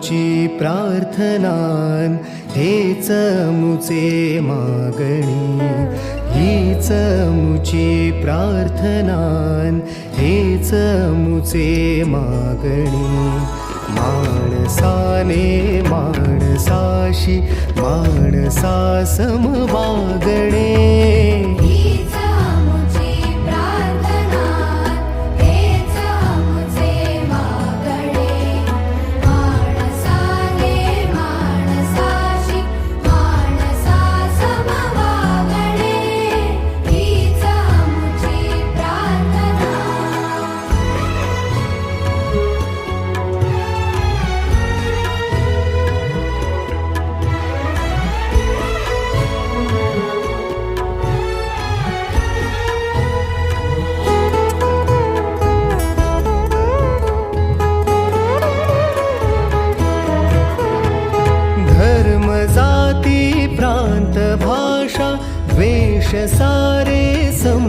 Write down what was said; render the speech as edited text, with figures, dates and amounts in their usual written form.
मुची प्रार्थनान हेच मुचे मागणी, हीच मुची प्रार्थनान हेच मुचे मागणी. माणसाने माणसाशी माणसा सम वागणे, हीच मुची प्रार्थना हेच मुचे मागणे. माणसाने माणसाशी माणसा सम वागणे, हीच मुची प्रार्थना. धर्म जाती प्रांत भाषा द्वेष सारे सम